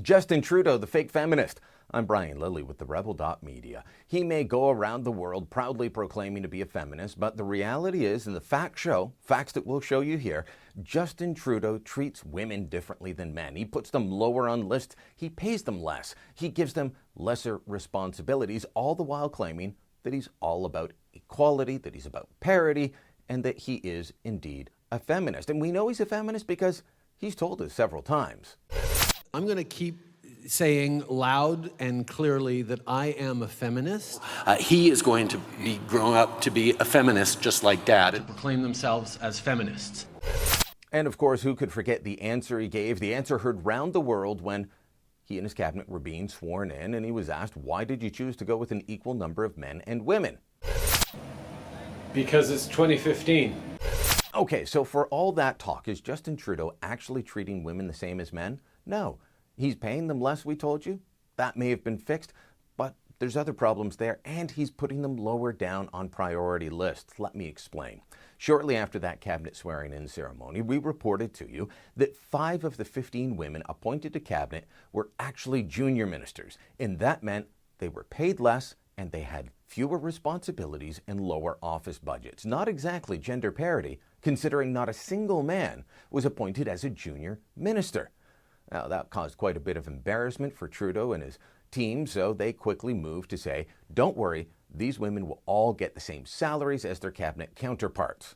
Justin Trudeau, the fake feminist. I'm Brian Lilly with the Rebel.media. He may go around the world proudly proclaiming to be a feminist, but the reality is, and the facts that we'll show you here, Justin Trudeau treats women differently than men. He puts them lower on lists. He pays them less. He gives them lesser responsibilities, all the while claiming that he's all about equality, that he's about parity, and that he is indeed a feminist. And we know he's a feminist because he's told us several times. I'm going to keep saying loud and clearly that I am a feminist. He is going to be grown up to be a feminist just like Dad. To proclaim themselves as feminists. And of course, who could forget the answer he gave, the answer heard round the world when he and his cabinet were being sworn in, and he was asked, why did you choose to go with an equal number of men and women? Because it's 2015. Okay, so for all that talk, is Justin Trudeau actually treating women the same as men? No. He's paying them less, we told you. That may have been fixed, but there's other problems there, and he's putting them lower down on priority lists. Let me explain. Shortly after that cabinet swearing-in ceremony, we reported to you that 5 of the 15 women appointed to cabinet were actually junior ministers, and that meant they were paid less and they had fewer responsibilities and lower office budgets. Not exactly gender parity, considering not a single man was appointed as a junior minister. Now, that caused quite a bit of embarrassment for Trudeau and his team, so they quickly moved to say, don't worry, these women will all get the same salaries as their cabinet counterparts.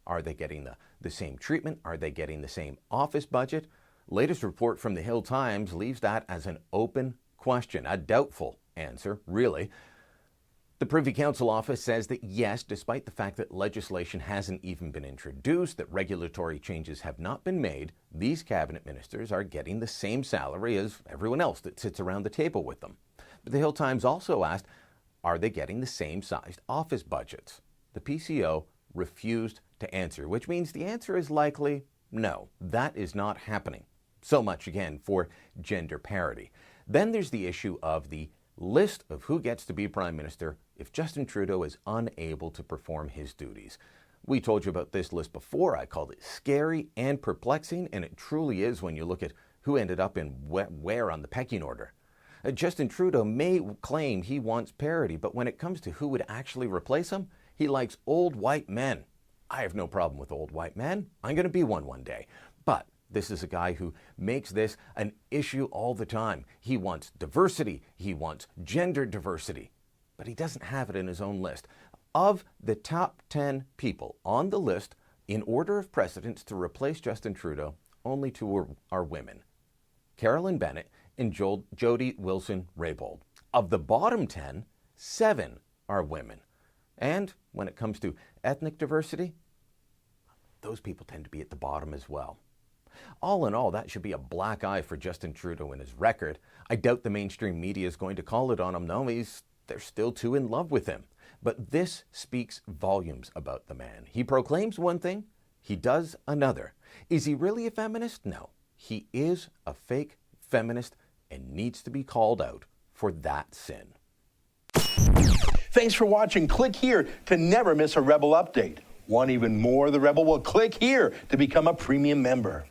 Are they getting the same treatment? Are they getting the same office budget? Latest report from the Hill Times leaves that as an open question, a doubtful answer, really. The Privy Council office says that yes, despite the fact that legislation hasn't even been introduced, that regulatory changes have not been made, these cabinet ministers are getting the same salary as everyone else that sits around the table with them. But the Hill Times also asked, are they getting the same sized office budgets? The PCO refused to answer, which means the answer is likely no, that is not happening. So much, again, for gender parity. Then there's the issue of the list of who gets to be Prime Minister if Justin Trudeau is unable to perform his duties. We told you about this list before. I called it scary and perplexing, and it truly is when you look at who ended up in where on the pecking order. Justin Trudeau may claim he wants parity, but when it comes to who would actually replace him, he likes old white men. I have no problem with old white men. I'm going to be one day. But this is a guy who makes this an issue all the time. He wants diversity. He wants gender diversity. But he doesn't have it in his own list. Of the top 10 people on the list, in order of precedence to replace Justin Trudeau, only 2 are women. Carolyn Bennett and Jody Wilson-Raybould. Of the bottom 10, 7 are women. And when it comes to ethnic diversity, those people tend to be at the bottom as well. All in all, that should be a black eye for Justin Trudeau and his record. I doubt the mainstream media is going to call it on him. No, they're still too in love with him. But this speaks volumes about the man. He proclaims one thing, he does another. Is he really a feminist? No. He is a fake feminist and needs to be called out for that sin. Thanks for watching. Click here to never miss a Rebel update. Want even more of the Rebel? Well, click here to become a premium member.